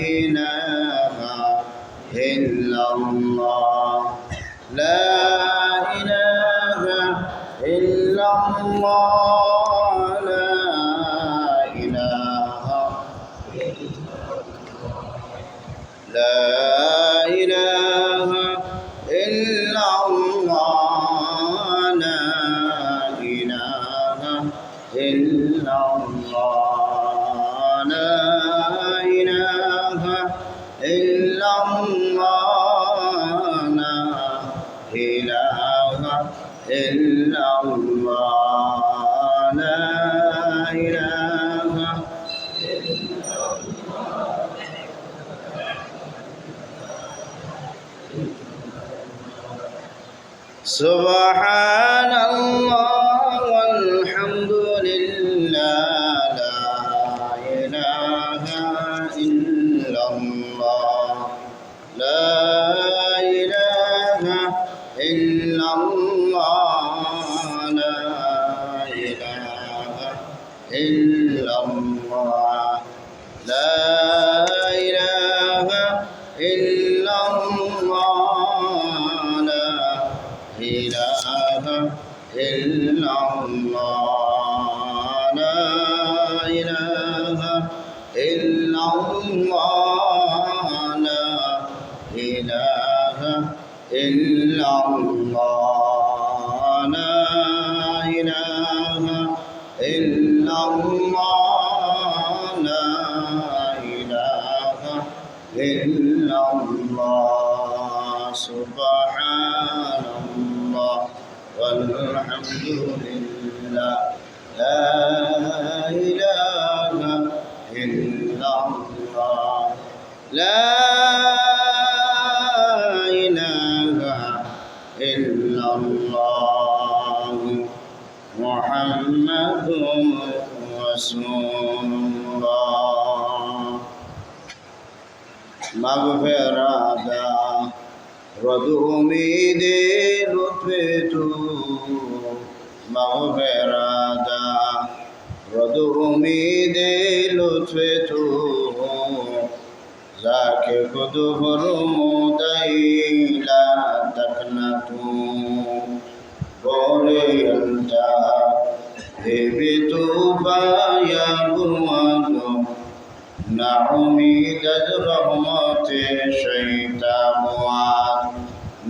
إله إلا الله لا إله إلا الله لا إله لا إله إلا الله لا إله إلا الله لا إله إلا الله لا إله إلا الله لا إله إلا الله سبحان الله والحمد لله لا إله إلا الله لا إله إلا الله لا إله إلا الله لا إله إلا الله لا إله إلا الله لا إله إلا الله لا إله إلا الله لا إله إلا الله لا إله إلا الله سبحان الله والحمد لله لا إله إلا الله لا إله إلا الله محمد رسول الله مغفرة رد امید لطف تو مغفرت رد امید لطف تو ذاک خود فرمودی لا تقنطوا بولی انتا بی تو بایا گمانو نا امید از رحمت شیطان مواد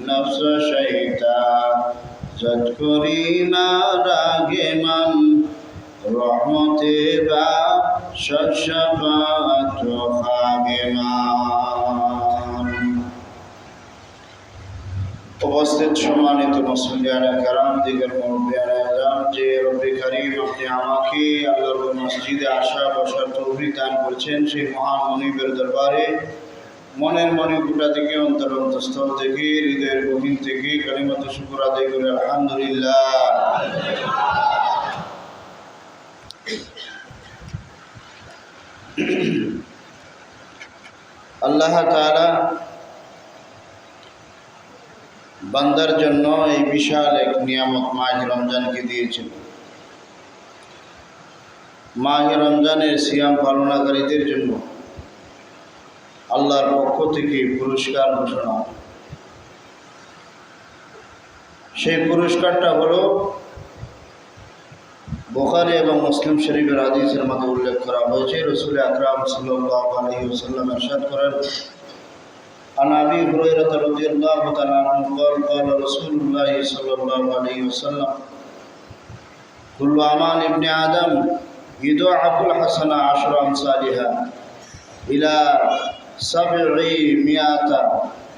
نفس شیطان زد کری مراغ من رحمت با شفاعت و خاگمان উপস্থিত সম্মানিত মুসলিয়ানে کرام দিগর মুরব্বিয়ানে আযম যে রব্বি করিম আপনি আমাকে আল্লাহর মসজিদে আসা বসার তৌফিক দান করেছেন সেই মহান মনিবের দরবারে মনের মনে গোটা থেকে অন্তরস্থল থেকে হৃদয়ের গভীর থেকে কালিমাত শুকর আদায় করে আলহামদুলিল্লাহ আল্লাহ তাআলা বান্দার জন্য এই বিশাল এক নিয়ামত মাহে রমজানকে দিয়েছেন। মাহে রমজানের সিয়াম পালনকারীদের জন্য আল্লাহর পক্ষ থেকে পুরস্কার ঘোষণা। সেই পুরস্কারটা হলো বুখারী এবং মুসলিম শরীফের হাদিসের মধ্যে উল্লেখ করা হয়েছে। রাসূল আকরাম সাল্লাল্লাহু আলাইহি ওয়াসাল্লাম ইরশাদ করেন, عن أبي هريرة رضي الله تعالى عنه قال قال رسول الله صلى الله عليه وسلم كل أعمال ابن آدم يضاعف الحسنة 10 أمثالها إلى 700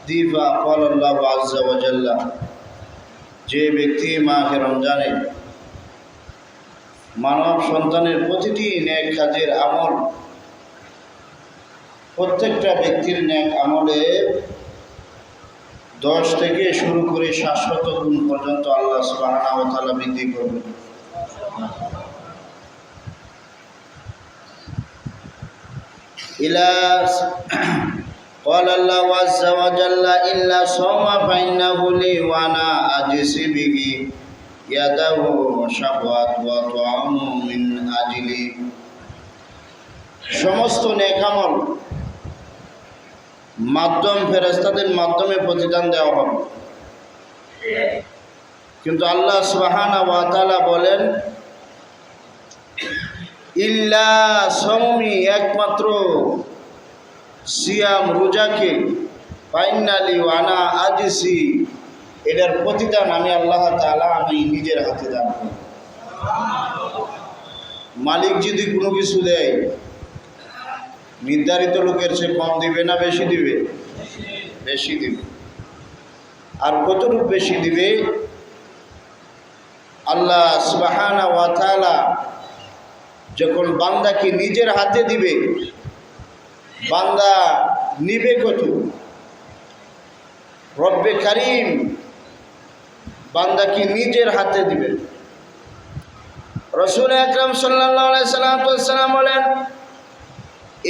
ضعفا قال الله عز وجل যে ব্যক্তি মাহে রমজানে মানব সন্তানের প্রতিটি নেক কাজের আমল প্রত্যেকটা ব্যক্তির নেক আমলে 10 থেকে শুরু করে 700 গুণ পর্যন্ত আল্লাহ সুবহানাহু ওয়া তাআলা বৃদ্ধি করবেন। ইলা قال الله عز وجل إلا صوم فإنه لي وأنا أجزي به يده شهوات وطعام من أجلي সমস্ত নেক আমল মাধ্যম ফেরেশতাদের মাধ্যমে প্রতিদান দেওয়া হবে। কিন্তু আল্লাহ সুবহানাহু ওয়া তাআলা বলেন ইল্লা সাওমি, একমাত্র সিয়াম রোজাকে ফাইনালি ওয়ানা আজিসি, এটার প্রতিদান আমি আল্লাহ তাআলা আমি নিজের হাতে দান করি। মালিক যদি কোনো কিছু দেয় নির্ধারিত লোকের চেয়ে কম দিবে না বেশি দিবে? বেশি দিবে। আর কতটুকু বেশি দিবে? আল্লাহ সুবহানাহু ওয়া তাআলা যখন বান্দাকে নিজের হাতে দিবে, বান্দা নিবে কত? রব্বে কারীম বান্দাকে নিজের হাতে দিবে। রাসূল আকরাম সাল্লাল্লাহু আলাইহি সাল্লাম বলেন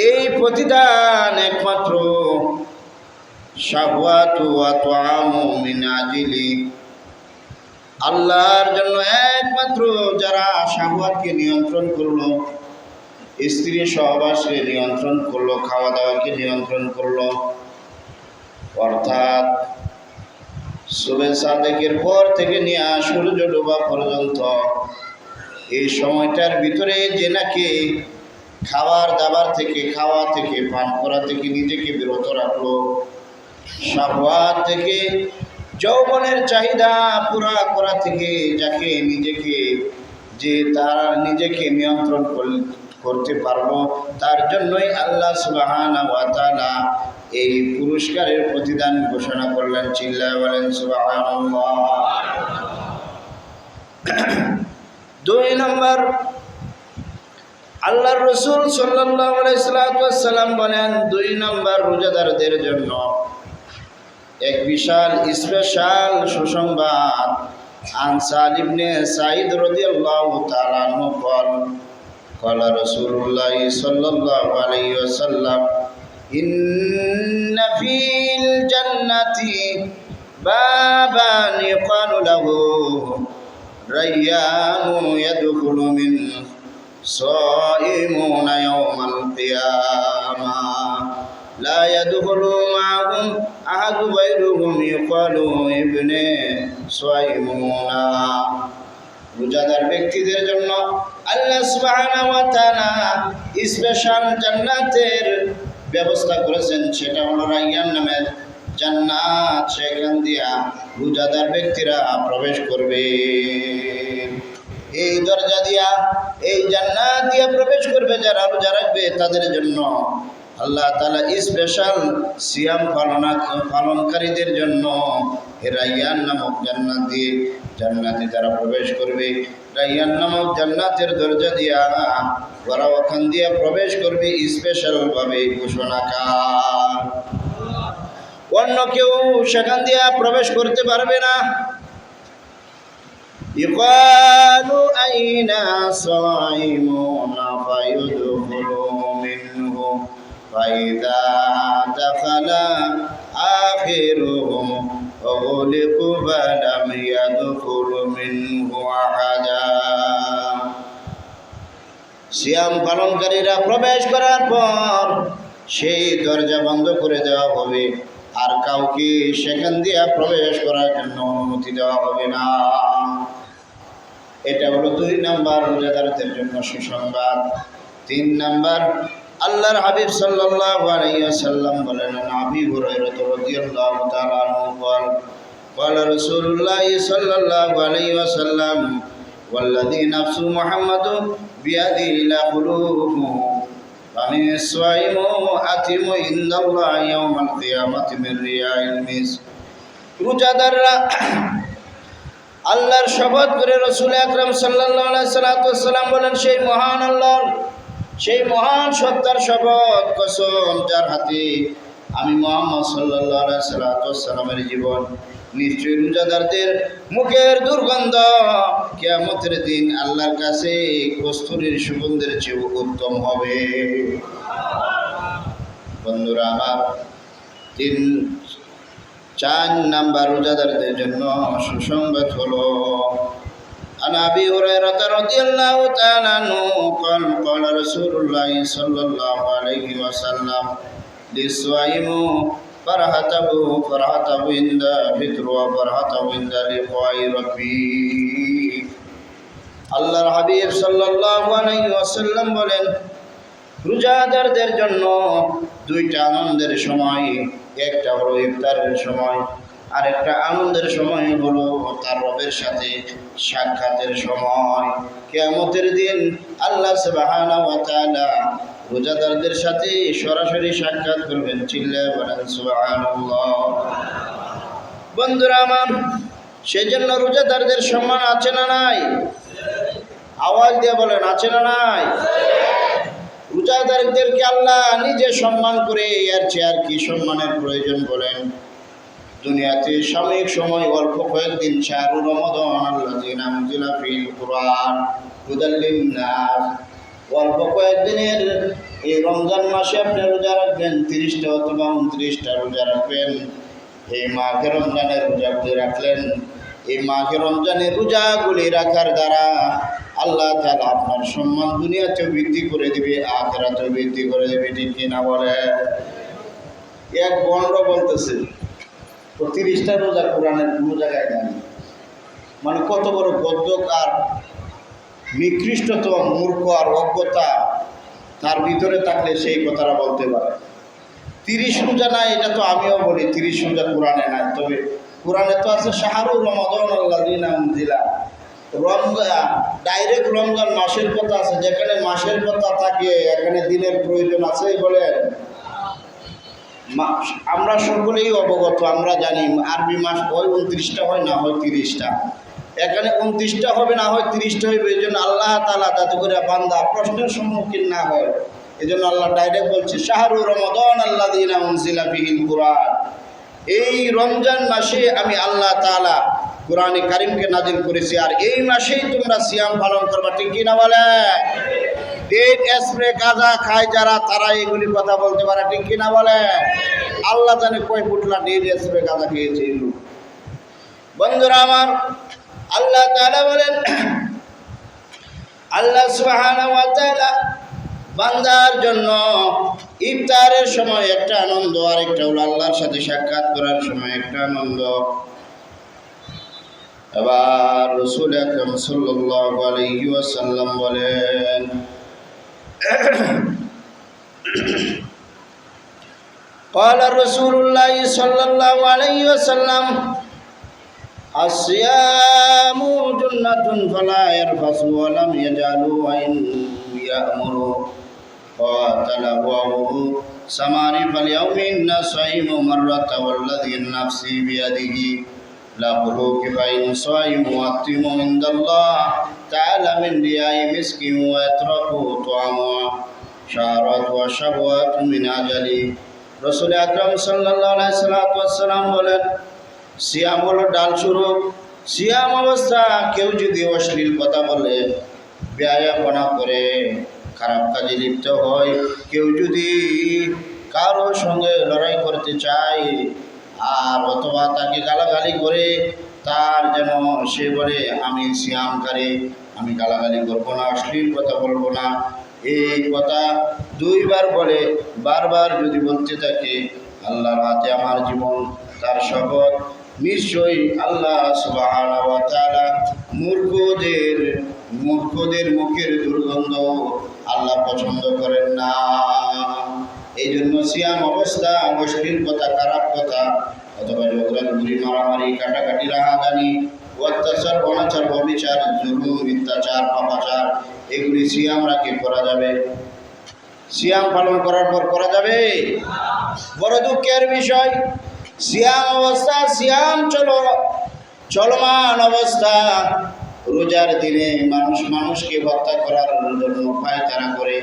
এই প্রতিদান একমাত্র শাহওয়াতু ওয়া তুআমু মিন আজলি, আল্লাহর জন্য একমাত্র যারা শাহওয়াতকে নিয়ন্ত্রণ করলো, স্ত্রী সহবাসকে নিয়ন্ত্রণ করলো, খাওয়া দাওয়াকে নিয়ন্ত্রণ করলো, অর্থাৎ সুবে সাদেকের পর থেকে নিয়ে সূর্য ডোবা পর্যন্ত এই সময়টার ভিতরে যে নাকি খাবার দাবার থেকে, খাওয়া থেকে, পান করা থেকে নিজেকে বিরত রাখলো, শাহওয়াত থেকে, যৌবনের চাহিদা পুরা করা থেকে যাকে নিজেকে যে তারা নিজেকে নিয়ন্ত্রণ করতে পারলো, তার জন্যই আল্লাহ সুবহানাহু ওয়া তাআলা এই পুরস্কারের প্রতিদান ঘোষণা করলেন। চিল্লায় বলেন সুবহানাল্লাহ। 2 নম্বর, আল্লাহর রাসূল সাল্লাল্লাহু আলাইহি ওয়াসাল্লাম বলেন 2 নম্বর রোজাদারদের জন্য এক বিশাল স্পেশাল সুসংবাদ। আনসার ইবনে সাঈদ রাদিয়াল্লাহু তাআলা আনহু قال رسول الله صلى الله عليه وسلم إن في الجنة بابا يقال له ريان يدخل من صائمون يوم القيامة لا يدخل معهم أحد غيرهم يقال ابن صائمون। রোজাদার ব্যক্তিদের জন্য আল্লাহ সুবহানাহু ওয়া তাআলা স্পেশাল জান্নাতের ব্যবস্থা করেছেন, সেটা হলো রায়্যান নামের জান্নাত। সেখান দিয়া রোজাদার ব্যক্তিরা প্রবেশ করবে। এই দরজা দিয়া, এই জান্নাত দিয়া প্রবেশ করবে যারা রোজা রাখবে তাদের জন্য আল্লাহ তাআলা স্পেশাল সিয়াম পালনকারীদের জন্য রায়্যান নামক জান্নাত দিয়ে জান্নাতে তারা প্রবেশ করবে। রায়্যান নামক জান্নাতের দরজা দিয়া ওরা ওখান দিয়া প্রবেশ করবে স্পেশাল ভাবে ঘোষণাকার। অন্য কেউ সেখান দিয়া প্রবেশ করতে পারবে না। ইকালু আইনা সাইমুনা ফায়ুদখুলু মিনহু ফাইদা দাখালা আখিরুহুম ওয়াগলিকু ফালাম ইয়াদখুলু মিনহু আহাদা। সিয়াম পালনকারীরা প্রবেশ করার পর সেই দরজা বন্ধ করে দেওয়া হবে, আর কাউকে সেখান দিয়ে প্রবেশ করার জন্য অনুমতি দেওয়া হবে না। এটা হলো 2 নম্বর রোজাদারদের জন্য সুসংবাদ। 3 নম্বর, আল্লাহর হাবিব সাল্লাল্লাহু আলাইহি ওয়াসাল্লাম বলেন আবু হুরায়রা রাদিয়াল্লাহু তাআলা আনহু قال رسول الله صلى الله عليه وسلم والذي نفس محمد بيده لخلوه فمن الصائم أتم عند الله يوم القيامة من رياء المسك। রোজাদাররা আল্লাহর শপথ করে রাসূল আকরাম সাল্লাল্লাহু আলাইহি ওয়াসাল্লাম বলেন সেই মহান আল্লাহর, সেই মহান সত্তার শপথ, কসম যার হাতে আমি মুহাম্মদ সাল্লাল্লাহু আলাইহি ওয়াসাল্লামের জীবন, নিশ্চয়ই রোজাদারদের মুখের দুর্গন্ধ কিয়ামতের দিন আল্লাহর কাছে কস্তুরীর সুগন্ধের চেয়ে উত্তম হবে। বন্ধুরা আমার, 4 নাম্বার রোজাদারদের জন্য সুসংবাদ হলো عن أبي هريرة رضي الله تعالى عنه قال قال رسول الله صلى الله عليه وسلم للصائم فرحته عند فطر وفرحته عند لقاء ربي আল্লাহর হাবিব সাল্লাল্লাহু আলাইহি ওয়াসাল্লাম বলেন, রোজাদারদের জন্য দুইটা আনন্দের সময়, একটা হলো ইফতারের সময়, আর একটা আনন্দের সময় হলো তার রবের সাথে সাক্ষাতের সময়। কিয়ামতের দিন আল্লাহ সুবহানাহু ওয়া তাআলা রোজাদারদের সাথে সরাসরি সাক্ষাৎ করবেন। চিল্লায়ে বলেন সুবহানাল্লাহ। বন্ধুরা আমার, সেজন্য রোজাদারদের সম্মান আছে না নাই? আওয়াজ দিয়ে বলেন, আছে না নাই? রোজাদারদেরকে আল্লাহ নিজে সম্মান করে, এর চেয়ে আর কি সম্মানের প্রয়োজন বলেন? দুনিয়াতে সাময়িক সময় অল্প কয়েকদিন, শাহরুর রমাদান আল্লাযী নাযিলা ফিল কুরআন হুদাল লিন-নাস, অল্প কয়েকদিনের এই রমজান মাসে আপনি রোজা রাখবেন, 30টা অথবা 29টা রোজা রাখবেন। এই মাঘে রমজানের রোজাগুলি রাখলেন, এই মাঘে রমজানের রোজাগুলি রাখার দ্বারা আল্লাহ তাআলা আপনার সম্মান দুনিয়াতেও বৃদ্ধি করে দিবে, আখিরাতেও বৃদ্ধি করে দিবে। ঠিক কিনা বলে? এক বন্ড বলতেছে 30টা রোজা কোরআনের কোনো জায়গায় নেই। মানে কত বড় গদ্যক আর নিকৃষ্টতম মূর্খ আর অজ্ঞতা তার ভিতরে থাকলে সেই কথাটা বলতে পারে। 30 রোজা নাই, এটা তো আমিও বলি 30 রোজা কোরআনে নাই, তবে কোরআনে তো আছে শাহরুর রমাদান আল্লাযী নাযিলা, রমজান ডাইরেক্ট রমজান মাসের কথা আছে। যেখানে মাসের কথা থাকে এখানে দিনের প্রয়োজন আছে বলেন? আমরা সকলেই অবগত, আমরা জানি আরবি মাস হয় 29টা হয়, না হয় 30টা। এখানে 29টা হবে, না হয় 30টা হইবে। এই জন্য আল্লাহ তাআলা যাতে করে বান্দা প্রশ্নের সম্মুখীন না হয়, এই জন্য আল্লাহ ডাইরেক্ট বলছে শাহরুর রমাদান আল্লাযী নাযিলা ফিহিল কুরআন। এই রমজান মাসে আমি আল্লাহ তাআলা কোরআনে কারিমকে নাজিল করেছি, আর এই মাসেই তোমরা সিয়াম পালন করবা। ঠিক কিনা বলে? ডেট স্প্রে গাঁজা খায় যারা, তারা এগুলি কথা বলতে পারে। ঠিক কিনা বলে? আল্লাহ জানে কয় ফুটলা ডেট স্প্রে গাঁজা খেয়েছে এই লোক। বন্ধুরা আমার, আল্লাহ তাআলা বলেন, আল্লাহ সুবহানাহু ওয়া তাআলা বান্দার জন্য ইফতারের সময় একটা আনন্দ, আর একটা হলো আল্লাহর সাথে সাক্ষাৎ করার সময় একটা আনন্দ। এবার রাসূল আকরাম সাল্লাল্লাহু আলাইহি ওয়াসাল্লাম বলেন, قال رسول الله صلى الله عليه وسلم الصيام جنة فلا يرفث ولم يجعلوا وإن يأمروا قاتله سمان فاليوم إن صائم مرة والذي نفسي بيده لا قلوك فإن صائم وأتم عند الله تعالى من رياء مسك ويترك طعامه شعرات وشهوات من أجلي رسول أكرم صلى الله عليه وسلم বলেন, সিয়াম হলো ডাল স্বরূপ। সিয়াম অবস্থা কেউ যদি অশ্লীল কথা বলে, বেয়ায়াপনা করে, খারাপ কাজে লিপ্ত হয়, কেউ যদি কারো সঙ্গে লড়াই করতে চায়, আর অথবা তাকে গালাগালি করে, তার যেন সে বলে আমি সিয়ামকারী, আমি গালাগালি করবো না, অশ্লীল কথা বলবো না, এই কথা 2বার বলে বারবার যদি বলতে থাকে, আল্লাহর হাতে আমার জীবন, তার শপথ, নিশ্চয়ই আল্লাহ সুবহানাহু ওয়া তাআলা মূর্খদের মুখের দুর্গন্ধ আল্লাহ পছন্দ করেন না। এই জন্য সিয়াম অবস্থা অশ্লীল কথা, খারাপ কথা, অথবা ঝগড়াঝাটি, মারামারি, কাটাকাটি, রাহাজানি, অত্যাচার, অনাচার, ব্যভিচার, জুলুম, মিথ্যাচার, পাপাচার, এগুলি সিয়াম রাখে করা যাবে? সিয়াম পালন করার পর করা যাবে? বড় দুঃখের বিষয়, সিয়াম অবস্থা, সিয়াম চলমান অবস্থা, রোজার দিনে মানুষকে হত্যা করার জন্য পায়তারা করে,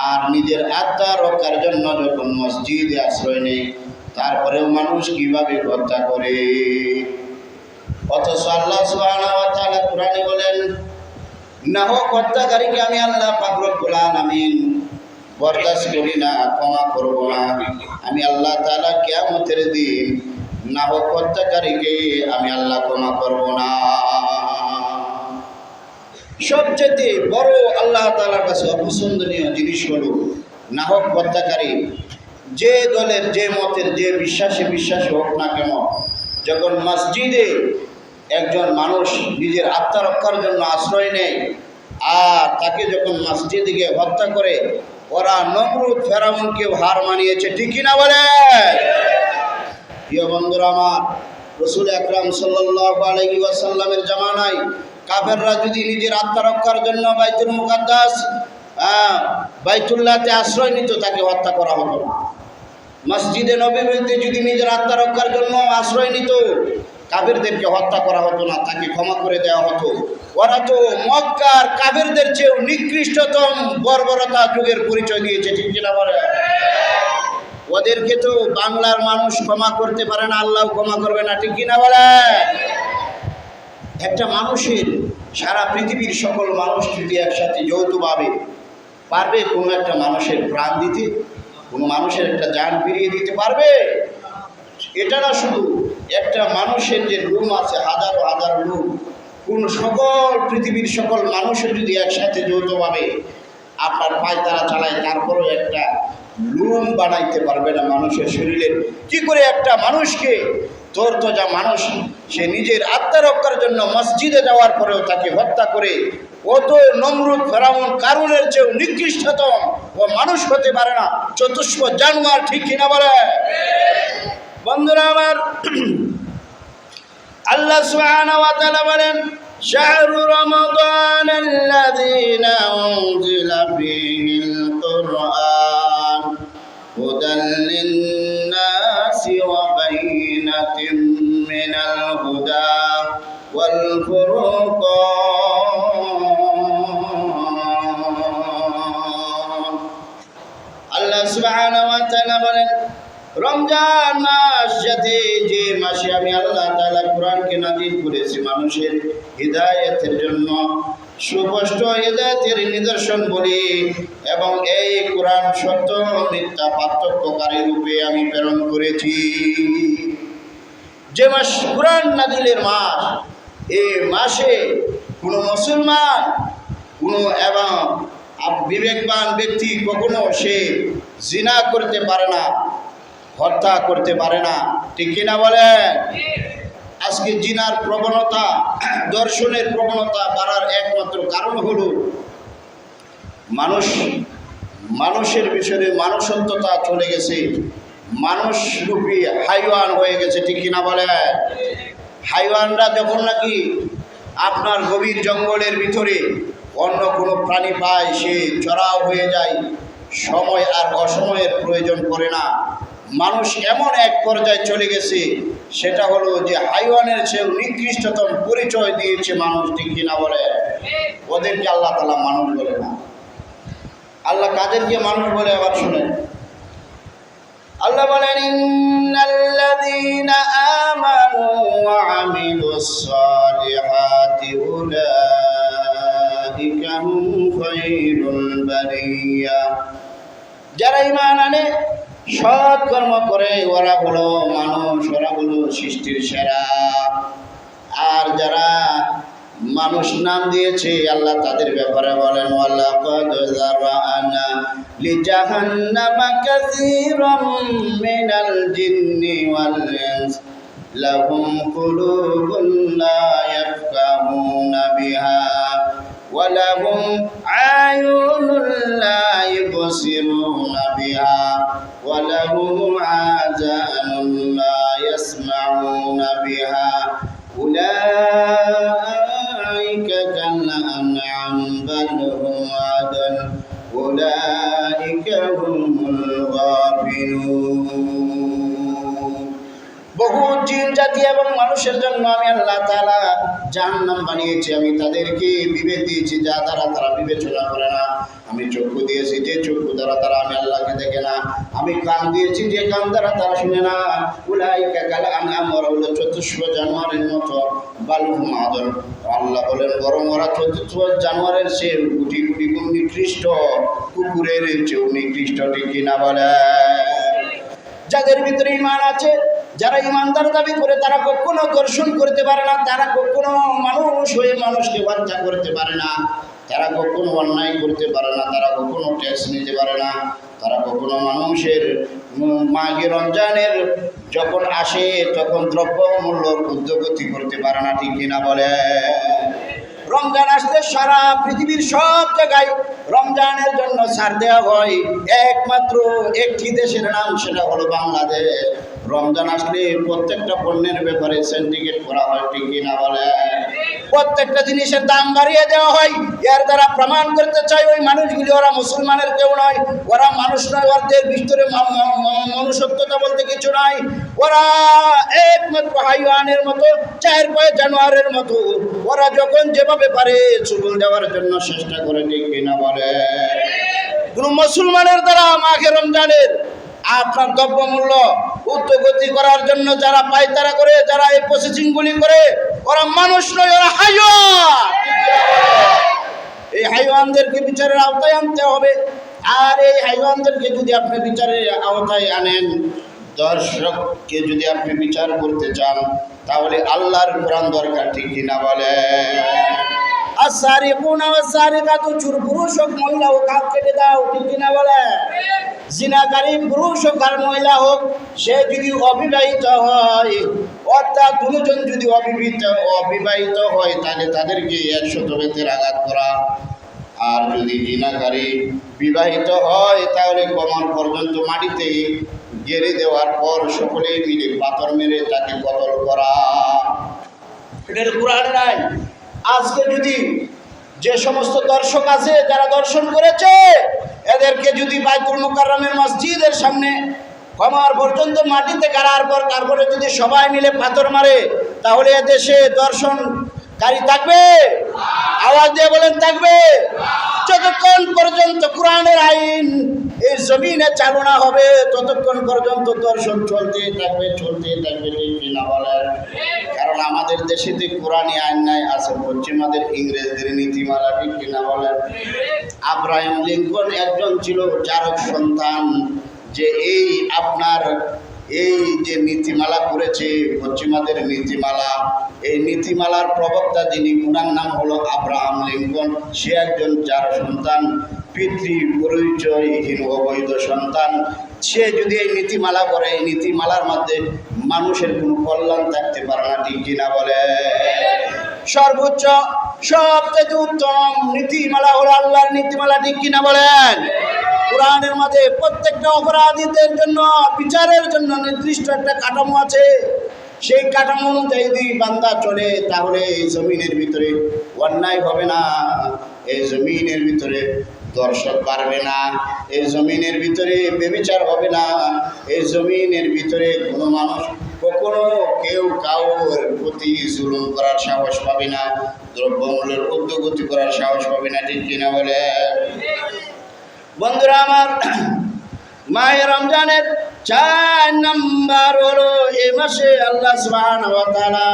আর নিজের আত্মা রক্ষার জন্য যখন মসজিদে আশ্রয় নেই, তারপরেও মানুষ কিভাবে হত্যা করে। অথচ আল্লাহ সুবহানাহু ওয়া তাআলা কুরআনে বলেন, না হোক হত্যাকারীকে আমি আল্লাহ পাক রব্বুল আলামিন বরদাস্ত করি না, ক্ষমা করব না। আমি আল্লাহ তাআলা কিয়ামতের দিন না হোক হত্যাকারীকে আমি আল্লাহ ক্ষমা করব না। সবচেয়ে বড় আল্লাহ তাআলার কাছে অপছন্দনীয় জিনিস হলো না হোক হত্যাকারী যে দলের, যে মতের, যে বিশ্বাসী হোক না কেন, যখন মসজিদে একজন মানুষ নিজের আত্মরক্ষার জন্য আশ্রয় নেয় আর তাকে যখন মসজিদে গিয়ে হত্যা করে, ওরা নমরুদ ফেরাউনকে হার মানিয়েছে, ঠিক কিনা বলে? প্রিয় বন্ধুরা আমার, রসুল আকরাম সাল্লাল্লাহু আলাইহি ওয়াসাল্লামের জামানায় কাফেররা যদি নিজের আত্মরক্ষার জন্য বাইতুল মুকাদ্দাস বাইতুল্লাহতে আশ্রয় নিত, তাকে হত্যা করা হতো না। মসজিদে নববীতে যদি নিজের আত্মরক্ষার জন্য আশ্রয় নিত, কাফেরদেরকে হত্যা করা হতো না, তাকে ক্ষমা করে দেওয়া হতো। ওরা তো মক্কার কাফেরদের চেয়েও নিকৃষ্টতম বর্বরতা যুগের পরিচয় দিয়েছে, ঠিক কিনা বলে? ওদেরকে তো বাংলার মানুষ ক্ষমা করতে পারে না, আল্লাহ ক্ষমা করবে না, ঠিক কিনা বলে? একটা মানুষের, সারা পৃথিবীর সকল মানুষ যদি একসাথে যৌথভাবে পারবে কোনো একটা মানুষের প্রাণ দিতে, কোনো মানুষের একটা জান ফিরিয়ে দিতে পারবে? এটা না, শুধু একটা মানুষের যে লুম আছে, হাজারো হাজার লুম, কোন সকল পৃথিবীর সকল মানুষের যদি একসাথে যৌথভাবে আপনার পায়তারা চালায়, তারপরেও একটা লুম বানাইতে পারবে না মানুষের শরীরের। কি করে একটা মানুষকে, তোর তো যা মানুষ, সে নিজের আত্মরক্ষার জন্য মসজিদে যাওয়ার পরেও তাকে হত্যা করে, ও তো নমরুদ ফেরাউন কারুনের চেয়েও নিকৃষ্টতম, ও মানুষ হতে পারে না, চতুষ্প জানোয়ার, ঠিক কিনা বলে? বন্ধুরা আমার, আল্লাহ সুবহানাহু ওয়া তাআলা বলেন, শাহরু রমাদানাল্লাযী উনজিলা ফীহিল কুরআন হুদাল লিন-নাসি ওয়া বাইনাতিন মিনাল হুদা ওয়াল ফুরকান। আল্লাহ সুবহানাহু ওয়া তাআলা বলেন, রমজান মাস, যাতে যে মাসে আমি আল্লাহ তাআলা কোরআনকে নাযিল করেছি মানুষের হিদায়াতের জন্য, সুস্পষ্ট হিদায়াতের নিদর্শন বলি, এবং এই কোরআন সত্য মিথ্যা পার্থক্যকারী রূপে আমি প্রেরণ করেছি। যে মাস কোরআন নাযিলের মাস, এই মাসে কোনো মুসলমান, কোনো এবং বিবেকবান ব্যক্তি কখনো সে জিনা করতে পারে না, হত্যা করতে পারে না, ঠিক কিনা বলেন? আজকে জিনার প্রবণতা, দর্শনের প্রবণতা বাড়ার একমাত্র কারণ হলো মানুষের বিষয়ে মানুষত্বতা চলে গেছে, মানুষ রূপী হাইওয়ান হয়ে গেছে, ঠিক কিনা বলেন? হাইওয়ানরা যখন নাকি আপনার গভীর জঙ্গলের ভিতরে অন্য কোনো প্রাণী পায়, সে চড়াও হয়ে যায়, সময় আর অসময়ের প্রয়োজন পড়ে না। মানুষ এমন এক পর্যায়ে চলে গেছে, সেটা হলো যে হাইওয়ানের চেয়েও নিকৃষ্টতম পরিচয় দিয়েছে মানুষ, ঠিক কিনা বলে? ওদেরকে আল্লাহ তাআলা মানুষ বলে না। আল্লাহ কাদেরকে মানুষ বলে আবার শুনেন, আল্লাহ বলেন, ইন্নাল্লাযীনা আমানু ওয়া আমিলুস সালিহাতি উলাইকা হুম খায়রুল বারিয়া। যারা ঈমান আনে, সৎ কর্ম করে, ওরা হলো মানুষ, ওরা হলো সৃষ্টির সেরা। আর যারা মানুষ নাম দিয়েছে, আল্লাহ তাদের ব্যাপারে বলেন, ওয়ালাকাদ যারানা লিজাহান্নামা কাসীরাম মিনাল জিন্নি ওয়াল ইনস লাহুম কুলুবুন লা ইয়াফকাহুনা বিহা ওয়া লাহুম আয়ুনুন লা ইবসিরুনা বিহা ওয়া লাহুম আযানুন লা ইয়াসমাউনা বিহা উলাইকা কাল আনআম বাল হুম আদাল উলাইকা হুমুল গাফিলুন। বহু জিন জাতি এবং মানুষের জন্য আমি আল্লাহ তাআলা জাহান্নাম বানিয়েছি। আমি তাদেরকে বিবেক দিয়েছি, যা দ্বারা তারা বিবেচনা করে না। আমি চক্ষু দিয়েছি, যে চক্ষু দ্বারা তারা আমি আল্লাহকে দেখে না। আমি কান দিয়েছি, যে কান দ্বারা তারা শুনে না। উলাইকা কাল আনআম, ওরা হলো চতুষ্প জানোয়ারের মতো, বাল হুম আদাল। আল্লাহ বলেন, বরং ওরা চতুষ্প জানোয়ারের চেয়ে কোটি কোটি গুণ নিকৃষ্ট, কুকুরের চেয়েও নিকৃষ্ট, ঠিক কিনা বলে? যাদের ভিতরে ঈমান আছে, যারা ঈমানদার দাবি করে, তারা কখনো দর্শন করতে পারে না, তারা কখনো মানুষ হয়ে মানুষকে হত্যা করতে পারে না, তারা কখনো অন্যায় করতে পারে না, তারা কখনো ট্যাক্স নিতে পারে না, তারা কখনো মানুষের মাঘে রমজানের যখন আসে তখন দ্রব্য মূল্যর ঊর্ধ্বগতি করতে পারে না, ঠিক কিনা বলে? রমজান আসলে সারা পৃথিবীর সব জায়গায় রমজানের জন্য ছাড় দেওয়া হয়, একমাত্র একটি দেশের নাম, সেটা হলো বাংলাদেশ। রমজান আসলে প্রত্যেকটা পণ্যের ব্যাপারে সিন্ডিকেট করা হয়, ঠিক কিনা বলে? প্রত্যেকটা জিনিসের দাম বাড়িয়ে দেওয়া হয়। এর দ্বারা প্রমাণ করতে চাই ওই মানুষগুলি ওরা মুসলমানের কেউ নয়, ওরা মানুষ নয়, ওদের ভিতরে মনুষ্যত্বতা বলতে কিছু নাই। ওরা একমাত্র হাইওয়ানের মতো, চার পায়ে জানোয়ারের মতো। ওরা যখন যেভাবে পারে চুল দেওয়ার জন্য চেষ্টা করে, ঠিক কিনা বলে? কোন মুসলমানের দ্বারা মাঘে রমজানের আপনার দ্রব্যমূল্য ঊর্ধ্বগতি করার জন্য যারা পায়তারা করে, যারা এই প্রসেসিংগুলি করে, ওরা মানুষ নয়, ওরা হাইওয়ান। এই হাইওয়ানদেরকে বিচারের আওতায় আনতে হবে। আর এই হাইওয়ানদেরকে যদি আপনি বিচারের আওতায় আনেন, দর্শককে যদি আপনি বিচার করতে চান, তাহলে আল্লাহর কোরআন দরকার, ঠিক কিনা বলে? আসারিকুনা ওয়াসারিকাতু, চোর পুরুষ হোক মহিলা হোক হাত কেটে দাও, ঠিক কিনা বলে? জিনাকারী পুরুষ হোক আর মহিলা হোক, সে যদি অবিবাহিত হয়, অর্থাৎ দুজন যদি অবিবাহিত হয়, তাহলে তাদেরকে 100 বেতের আঘাত করা। আর যদি জিনাকারী বিবাহিত হয়, তাহলে কোমর পর্যন্ত মাটিতে গেড়ে দেওয়ার পর সকলে মিলে পাথর মেরে তাকে কতল করা। এটার কোরআনের আইন। আজকে যদি যে সমস্ত দর্শক আছে যারা দর্শন করেছে, এদেরকে যদি বাইতুল মুকাররমের মসজিদের সামনে কমর পর্যন্ত মাটিতে গাড়ার পর তারপরে যদি সবাই মিলে পাথর মারে, তাহলে এদেশে দর্শনকারী থাকবে? আওয়াজ দিয়ে বলেন, থাকবে? যতক্ষণ পর্যন্ত কোরআনের আইন এই জমিনে চালু না হবে, ততক্ষণ পর্যন্ত দর্শন চলতেই থাকবে, চলতেই থাকবে, ঠিক কিনা বলেন? কারণ আমাদের দেশেতে কোরআনী আইন নাই, আছে পশ্চিমাদের ইংরেজদের নীতিমালা, ঠিক কিনা বলেন? আব্রাহাম লিঙ্কন একজন ছিল চারক সন্তান, যে এই আপনার এই যে নীতিমালা করেছে পশ্চিমাদের নীতিমালা, এই নীতিমালার প্রবক্তা যিনি, ওনার নাম হলো আব্রাহাম লিঙ্কন। সে একজন চার সন্তান, পিতৃ পরিচয়হীন অবৈধ সন্তান। সে যদি এই নীতিমালা করে, এই নীতিমালার মধ্যে মানুষের কোনো কল্যাণ থাকতে পারে না, ঠিক কিনা বলে? সর্বোচ্চ সবথেকে উত্তম নীতিমালা হলো আল্লাহর নীতিমালা, ঠিক কিনা বলেন? কোরআনের মধ্যে প্রত্যেকটা অপরাধীদের জন্য বিচারের জন্য নির্দিষ্ট একটা কাঠামো আছে। সেই কাঠামো অনুযায়ী যদি বান্দা চলে, তাহলে এই জমিনের ভিতরে অন্যায় হবে না, এই জমিনের ভিতরে দর্শক বাড়বে না, এই জমিনের ভিতরে বেবিচার হবে না, এই জমিনের ভিতরে কোনো মানুষ কখনো কেউ কাউর প্রতি জুলুম করার সাহস পাবে না, দ্রব্যমূল্যের ঊর্ধ্বগতি করার সাহস পাবে না, ঠিক কিনা বলে? বন্ধুরা আমার, মাহে রমজানের 4 নাম্বার হলো এই মাসে আল্লাহ সুবহানাহু ওয়া তাআলা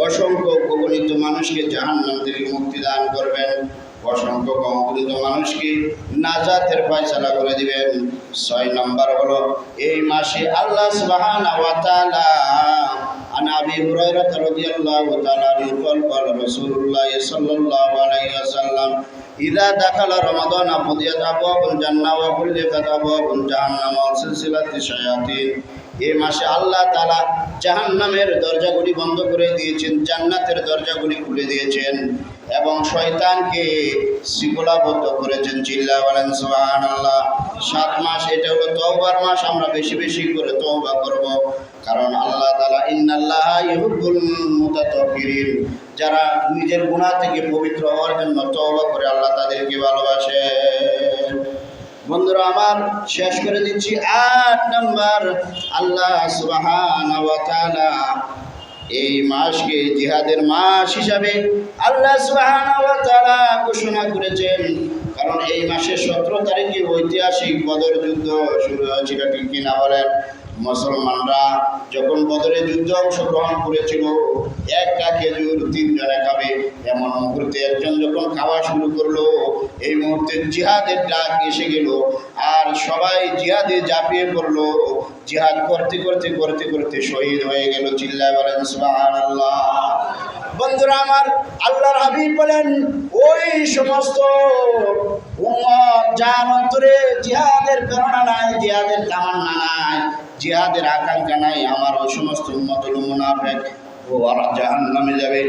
অসংখ্য অগণিত মানুষকে জাহান্নাম থেকে মুক্তি দান করবেন, অসংখ্য অগণিত মানুষকে নাজাতের ফয়সালা করে দিবেন। 6 নাম্বার হলো এই মাসে আল্লাহ সুবহানাহু ওয়া তাআলা عن أبي هريرة رضي الله تعالى عنه قال رسول الله صلى الله عليه وسلم إذا دخل رمضان فتحت أبواب الجنة وغلقت أبواب جهنم وسلسلة الشياطين। এই মাসে আল্লাহ তাআলা জাহান্নামের দরজাগুলি বন্ধ করে দিয়েছেন, জান্নাতের দরজাগুলি খুলে দিয়েছেন এবং শয়তানকে শৃঙ্খলাবদ্ধ করেছেন। চিল্লায়া বলেন সুবহানাল্লাহ। 7 মাস, এটা হলো তওবার মাস। আমরা বেশি বেশি করে তওবা করব, কারণ আল্লাহ তাআলা ইন্নাল্লাহা ইউহিব্বুল মুতাতাহহিরিন, যারা নিজের গুনাহ থেকে পবিত্র হওয়ার জন্য তওবা করে আল্লাহ তাদেরকে ভালোবাসে। বন্ধুরা আমার, শেষ করে দিচ্ছি 8 নাম্বার। আল্লাহ সুবহানাহু ওয়া তাআলা এই মাসকে জিহাদের মাস হিসাবে আল্লাহ সুবহানাহু ওয়া তাআলা ঘোষণা করেছেন, কারণ এই মাসের 17 তারিখে ঐতিহাসিক বদর যুদ্ধ শুরু হয়েছিল, ঠিক কিনা বলেন? মুসলমানরা যখন বদরের যুদ্ধে অংশগ্রহণ করেছিল, একটা খেজুর 3 জনে খাবে, এমন মুহূর্তে একজন যখন খাওয়া শুরু করলো, এই মুহূর্তে জিহাদের ডাক এসে গেল, আর সবাই জিহাদে ঝাঁপিয়ে পড়লো। জিহাদ করতে করতে করতে করতে শহীদ হয়ে গেল। চিল্লায় বলেন সুবহানাল্লাহ। বন্ধুরা আমার, আল্লাহর হাবিব বলেন ওই সমস্ত উম্মত যার অন্তরে জিহাদের প্রেরণা নাই, জিহাদের তামান্না নাই, জিহাদের আকাঙ্ক্ষা নাই, আমার ওই সমস্ত উম্মত হলো মুনাফিক, ওরা জাহান্নামে যাবে।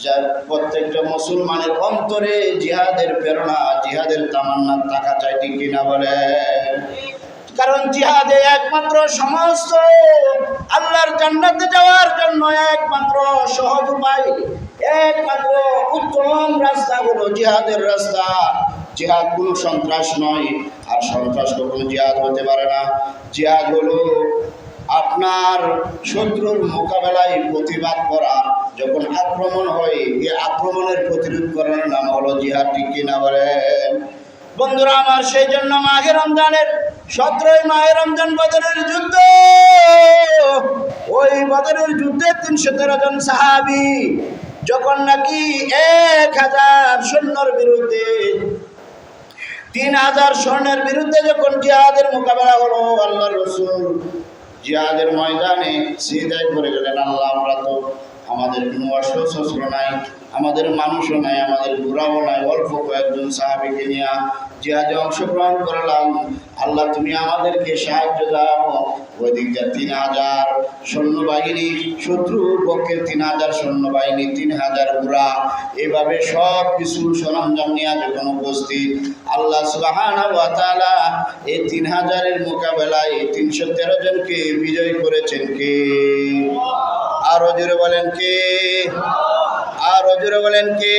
যার প্রত্যেকটা মুসলমানের অন্তরে জিহাদের প্রেরণা, জিহাদের তামান্না থাকা চাই, ঠিক কিনা বলে? কারণ জিহাদে একমাত্র সমস্ত আল্লাহর জান্নাতে যাওয়ার জন্য একমাত্র সহজ উপায়, একমাত্র উত্তম রাস্তা হলো জিহাদের রাস্তা। জিহাদ কোনো সন্ত্রাস নয়, আর সন্ত্রাস কখনো জিহাদ হতে পারে না। জিহাদ হলো আপনার শত্রুর মোকাবেলায় প্রতিবাদ করা, যখন আক্রমণ হয় এই আক্রমণের প্রতিরোধ করার নাম হলো জিহাদ, ঠিক কিনা বলেন? বন্ধুরা আমার, সেই জন্য মাহে রমজানের 17 মাহে রমজান বদরের যুদ্ধ, ওই বদরের যুদ্ধে 313 জন সাহাবী যখন নাকি 1000 সৈন্যর বিরুদ্ধে 3000 সৈন্যের বিরুদ্ধে যখন জিহাদের মোকাবেলা হলো, আল্লাহর রাসূল জিহাদের ময়দানে সিজদায় পড়ে গেলেন, আল্লাহ আমরা তো আমাদের কোনো অস্ত্র নাই, আমাদের মানুষও নাই, আমাদের ঘোড়াও নাই, অল্প কয়েকজন সাহাবীকে নিয়ে জিহাদে অংশগ্রহণ করলাম, আল্লাহ তুমি আমাদেরকে সাহায্য দাও। ওই দিকটা 3000 সৈন্যবাহিনী, শত্রুর পক্ষে 3000 সৈন্যবাহিনী, 3000 ঘোড়া, এভাবে সব কিছু সরঞ্জাম নিয়ে যখন উপস্থিত, আল্লাহ সুবহানাহু ওয়া তাআলা এই 3000-এর মোকাবেলায় 313 জনকে বিজয় করেছেন কে? আরো জোরে বলেন কে? আরো জোরে বলেন কে?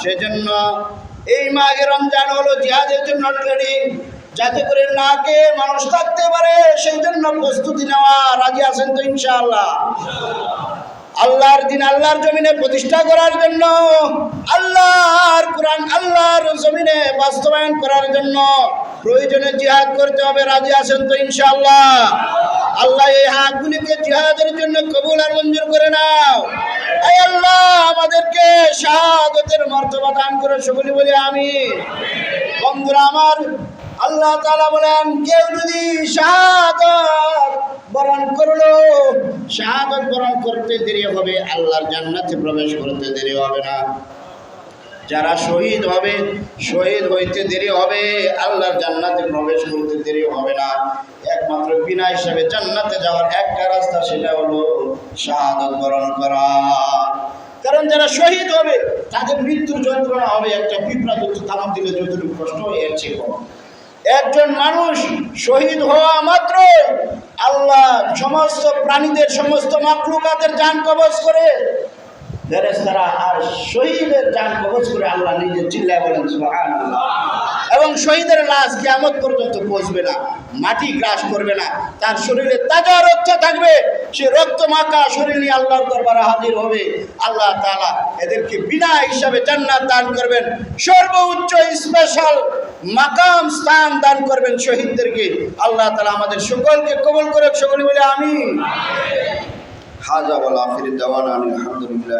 সেজন্য এই মাহে রমজান হলো জিহাদের জন্য ট্রেনিং, যাতে করে না কে মানুষ থাকতে পারে, সেই জন্য প্রস্তুতি নেওয়া। রাজি আছেন তো ইনশাআল্লাহ? আল্লাহর দিন আল্লাহর জমিনে প্রতিষ্ঠা করার জন্য, আল্লাহর কোরআন আল্লাহর জমিনে বাস্তবায়ন করার জন্য প্রয়োজনে জিহাদ করতে হবে। রাজি আছেন তো ইনশাআল্লাহ? আল্লাহ এই হাতগুলিকে জিহাদের জন্য কবুল আর মঞ্জুর করে নাও। আয় আল্লাহ আমাদেরকে শাহাদাতের মর্তবা দান করে, সকলে বলি আমিন। বন্ধুরা আমার, আল্লাহ তাআলা বলেন কেউ যদি শাহাদাত বরণ করলো, শাহাদাত বরণ করতে দেরি হবে, আল্লাহর জান্নাতে প্রবেশ করতে দেরি হবে না। যারা শহীদ হবে, শহীদ হইতে দেরি হবে, আল্লাহর জান্নাতে প্রবেশ করতে দেরি হবে না। একমাত্র বিনা হিসাবে জান্নাতে যাওয়ার একটা রাস্তা, সেটা হলো শাহাদাত বরণ করা। কারণ যারা শহীদ হবে তাদের মৃত্যুর যন্ত্রণা হবে একটা পিঁপড়া যত তামাক দিলে যতটুকু কষ্ট, এর চেয়ে কম। একজন মানুষ শহীদ হওয়া মাত্র আল্লাহ সমস্ত প্রাণীদের, সমস্ত মাখলুকাতের জান কবজ করে, ফেরেশতারা আর শহীদের জান কবজ করে আল্লাহ নিজে চিল্লায় বলেন সুবহানাল্লাহ। এবং শহীদের লাশ কিয়ামত পর্যন্ত পৌঁছবে না, মাটি গ্রাস করবে না, তার শরীরে তাজা রক্ত থাকবে, সে রক্ত মাখা শরীর নিয়ে আল্লাহর দরবারে হাজির হবে। আল্লাহ তাআলা এদেরকে বিনা হিসাবে জান্নাত দান করবেন, সর্বোচ্চ স্পেশাল মাকাম স্থান দান করবেন শহীদদেরকে। আল্লাহ তাআলা আমাদের সকলকে কবুল করে, সকলে বলে আমিন। হাযা ওয়াল আখিরু দাওয়ানা আলহামদুলিল্লাহ।